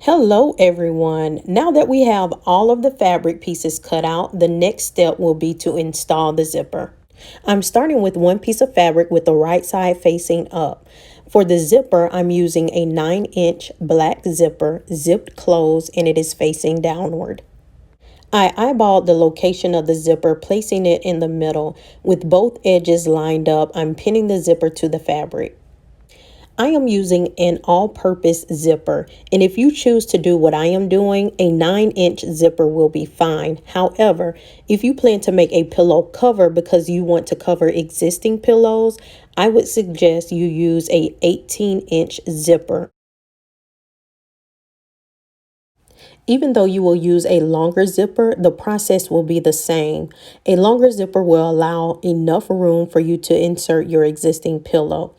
Hello everyone. Now that we have all of the fabric pieces cut out, the next step will be to install the zipper. I'm starting with one piece of fabric with the right side facing up. For the zipper, I'm using a 9-inch black zipper, zipped closed, and it is facing downward. I eyeballed the location of the zipper, placing it in the middle. With both edges lined up, I'm pinning the zipper to the fabric. I am using an all-purpose zipper, and if you choose to do what I am doing, a 9-inch zipper will be fine. However, if you plan to make a pillow cover because you want to cover existing pillows, I would suggest you use a 18-inch zipper. Even though you will use a longer zipper, the process will be the same. A longer zipper will allow enough room for you to insert your existing pillow.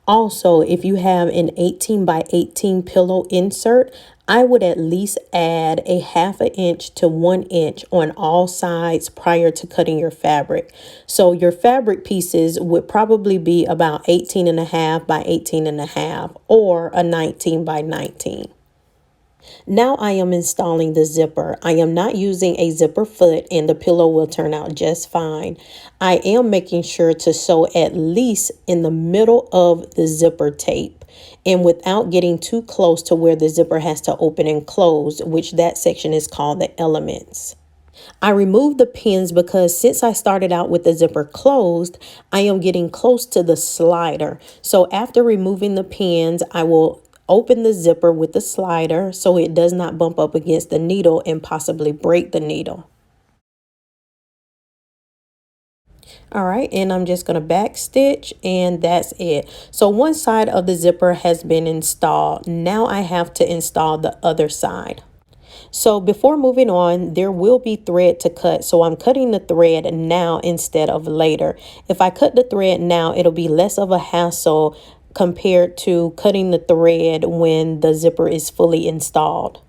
Also, if you have an 18 by 18 pillow insert, I would at least add a 1/2 inch to 1 inch on all sides prior to cutting your fabric. So your fabric pieces would probably be about 18.5 by 18.5 or a 19 by 19. Now I am installing the zipper. I am not using a zipper foot and the pillow will turn out just fine. I am making sure to sew at least in the middle of the zipper tape and without getting too close to where the zipper has to open and close, which that section is called the elements. I removed the pins because since I started out with the zipper closed, I am getting close to the slider. So after removing the pins, I will open the zipper with the slider so it does not bump up against the needle and possibly break the needle. All right, and I'm just going to back stitch and that's it. So one side of the zipper has been installed. Now I have to install the other side. So before moving on, there will be thread to cut. So I'm cutting the thread now instead of later. If I cut the thread now, it'll be less of a hassle compared to cutting the thread when the zipper is fully installed.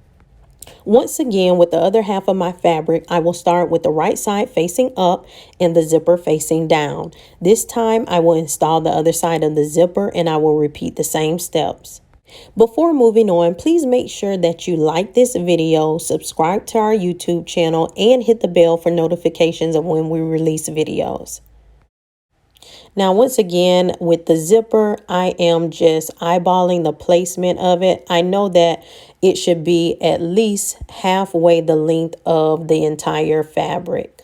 Once again, with the other half of my fabric, I will start with the right side facing up and the zipper facing down. This time I will install the other side of the zipper and I will repeat the same steps. Before moving on, please make sure that you like this video, subscribe to our YouTube channel, and hit the bell for notifications of when we release videos. Now, once again, with the zipper, I am just eyeballing the placement of it. I know that it should be at least halfway the length of the entire fabric.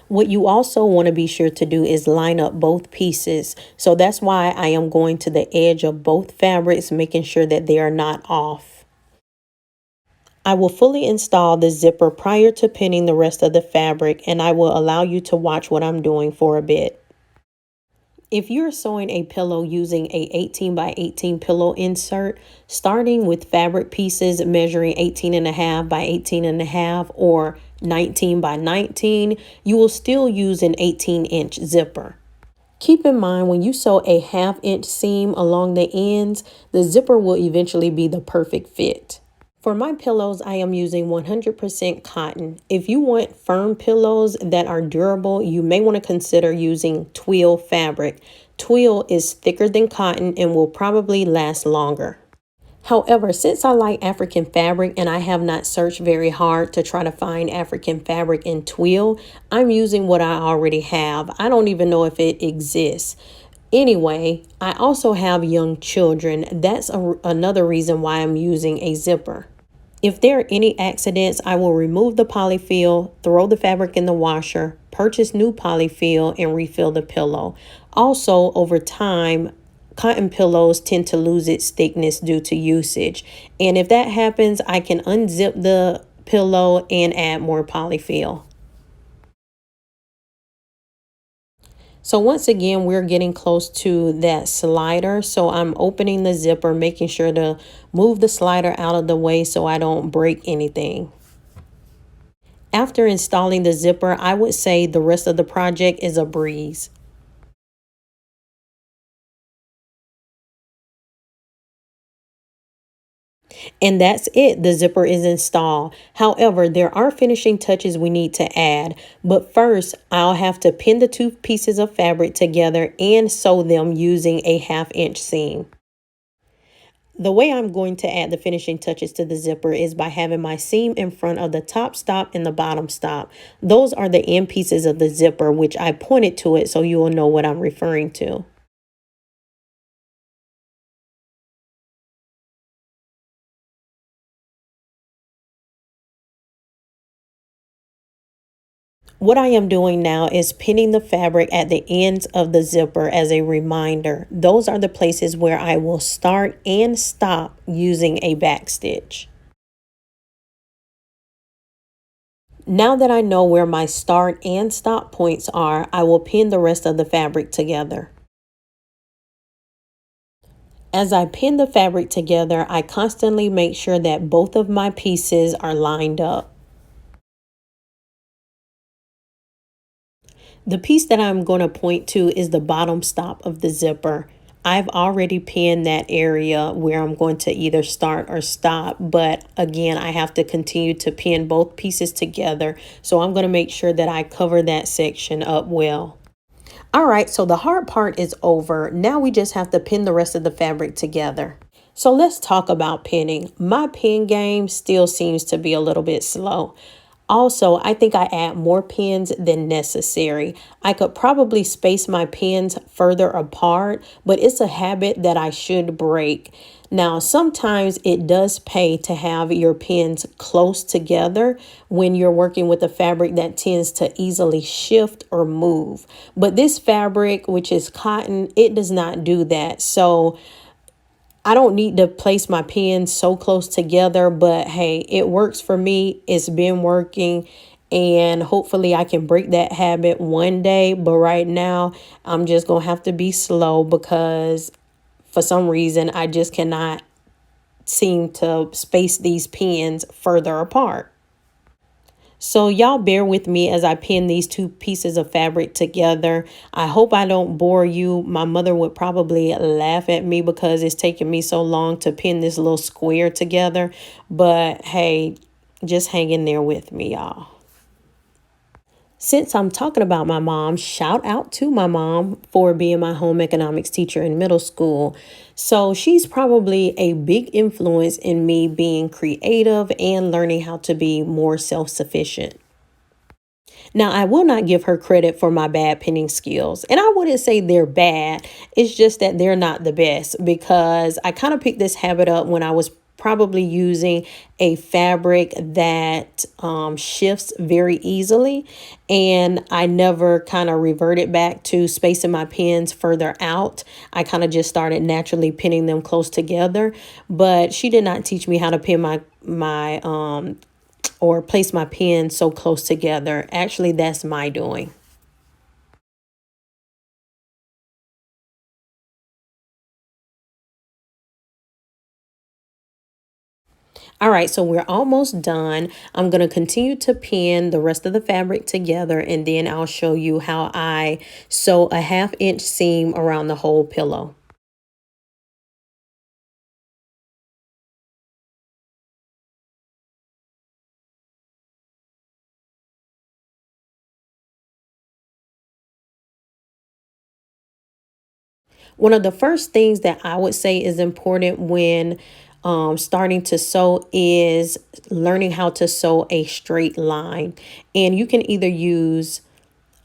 What you also want to be sure to do is line up both pieces. So that's why I am going to the edge of both fabrics, making sure that they are not off. I will fully install the zipper prior to pinning the rest of the fabric, and I will allow you to watch what I'm doing for a bit. If you're sewing a pillow using a 18 by 18 pillow insert, starting with fabric pieces measuring 18.5 by 18.5 or 19 by 19, you will still use an 18-inch zipper. Keep in mind when you sew a 1/2 inch seam along the ends, the zipper will eventually be the perfect fit. For my pillows, I am using 100% cotton. If you want firm pillows that are durable, you may want to consider using twill fabric. Twill is thicker than cotton and will probably last longer. However, since I like African fabric and I have not searched very hard to try to find African fabric in twill, I'm using what I already have. I don't even know if it exists. Anyway, I also have young children. That's another reason why I'm using a zipper. If there are any accidents, I will remove the polyfill, throw the fabric in the washer, purchase new polyfill, and refill the pillow. Also, over time, cotton pillows tend to lose its thickness due to usage. And if that happens, I can unzip the pillow and add more polyfill. So once again, we're getting close to that slider. So I'm opening the zipper, making sure to move the slider out of the way so I don't break anything. After installing the zipper, I would say the rest of the project is a breeze. And that's it. The zipper is installed. However, there are finishing touches we need to add. But first, I'll have to pin the two pieces of fabric together and sew them using a 1/2 inch seam. The way I'm going to add the finishing touches to the zipper is by having my seam in front of the top stop and the bottom stop. Those are the end pieces of the zipper, which I pointed to it so you will know what I'm referring to. What I am doing now is pinning the fabric at the ends of the zipper as a reminder. Those are the places where I will start and stop using a back stitch. Now that I know where my start and stop points are, I will pin the rest of the fabric together. As I pin the fabric together, I constantly make sure that both of my pieces are lined up. The piece that I'm going to point to is the bottom stop of the zipper. I've already pinned that area where I'm going to either start or stop, but again, I have to continue to pin both pieces together. So I'm going to make sure that I cover that section up well. All right, so the hard part is over. Now we just have to pin the rest of the fabric together. So let's talk about pinning. My pin game still seems to be a little bit slow. Also, I think I add more pins than necessary. I could probably space my pins further apart, but it's a habit that I should break. Now, sometimes it does pay to have your pins close together when you're working with a fabric that tends to easily shift or move. But this fabric, which is cotton, it does not do that. So I don't need to place my pins so close together, but hey, it works for me. It's been working, and hopefully I can break that habit one day. But right now, I'm just going to have to be slow because for some reason, I just cannot seem to space these pins further apart. So y'all bear with me as I pin these two pieces of fabric together. I hope I don't bore you. My mother would probably laugh at me because it's taking me so long to pin this little square together. But hey, just hang in there with me, y'all. Since I'm talking about my mom, shout out to my mom for being my home economics teacher in middle school. So she's probably a big influence in me being creative and learning how to be more self-sufficient. Now, I will not give her credit for my bad pinning skills. And I wouldn't say they're bad. It's just that they're not the best because I kind of picked this habit up when I was probably using a fabric that shifts very easily. And I never kind of reverted back to spacing my pins further out. I kind of just started naturally pinning them close together. But she did not teach me how to pin my or place my pins so close together. Actually, that's my doing. All right, so we're almost done. I'm going to continue to pin the rest of the fabric together, and then I'll show you how I sew a 1/2 inch seam around the whole pillow. One of the first things that I would say is important when starting to sew is learning how to sew a straight line. And you can either use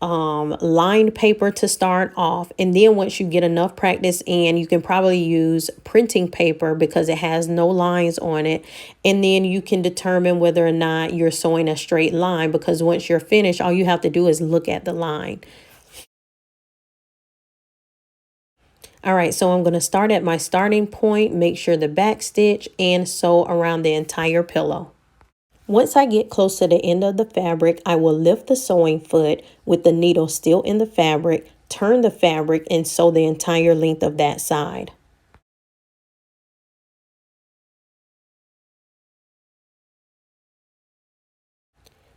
lined paper to start off, and then once you get enough practice in, you can probably use printing paper because it has no lines on it, and then you can determine whether or not you're sewing a straight line, because once you're finished, all you have to do is look at the line. All right, so I'm going to start at my starting point, make sure the back stitch, and sew around the entire pillow. Once I get close to the end of the fabric, I will lift the sewing foot with the needle still in the fabric, turn the fabric, and sew the entire length of that side.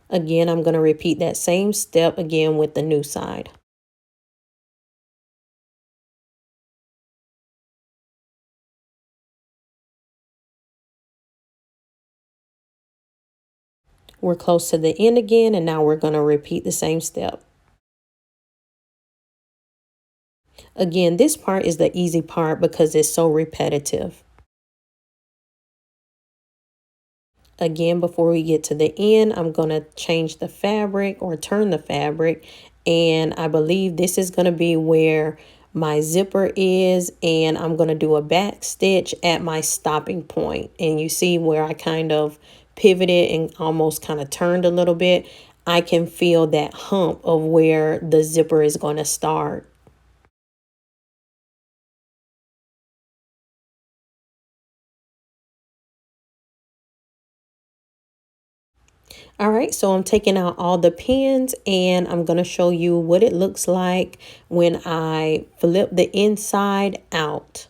Again, I'm going to repeat that same step again with the new side. We're close to the end again, and now we're going to repeat the same step. Again, this part is the easy part because it's so repetitive. Again, before we get to the end, I'm going to change the fabric or turn the fabric. And I believe this is going to be where my zipper is. And I'm going to do a back stitch at my stopping point. And you see where I kind of pivoted and almost kind of turned a little bit. I can feel that hump of where the zipper is going to start. All right, so I'm taking out all the pins and I'm going to show you what it looks like when I flip the inside out.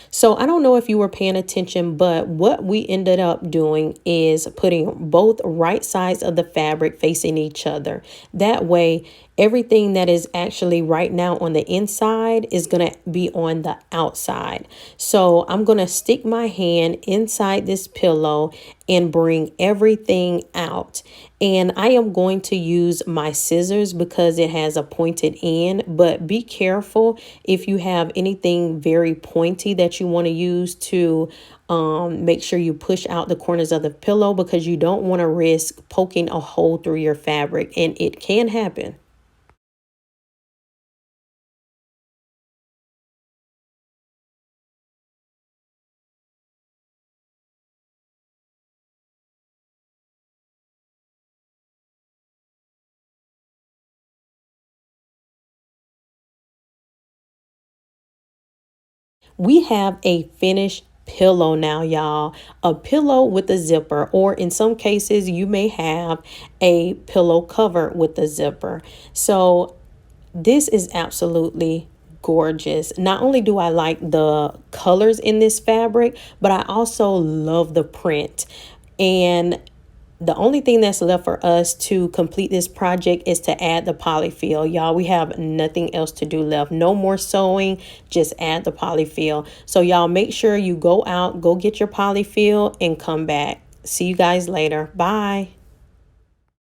So I don't know if you were paying attention, but what we ended up doing is putting both right sides of the fabric facing each other. That way, everything that is actually right now on the inside is going to be on the outside. So I'm going to stick my hand inside this pillow and bring everything out. And I am going to use my scissors because it has a pointed end, but be careful if you have anything very pointy that you want to use to make sure you push out the corners of the pillow, because you don't want to risk poking a hole through your fabric, and it can happen. We have a finished pillow now, y'all. A pillow with a zipper, or in some cases you may have a pillow cover with a zipper. So this is absolutely gorgeous. Not only do I like the colors in this fabric, but I also love the print. And the only thing that's left for us to complete this project is to add the polyfill. Y'all, we have nothing else to do left. No more sewing, just add the polyfill. So y'all, make sure you go out, go get your polyfill and come back. See you guys later. Bye.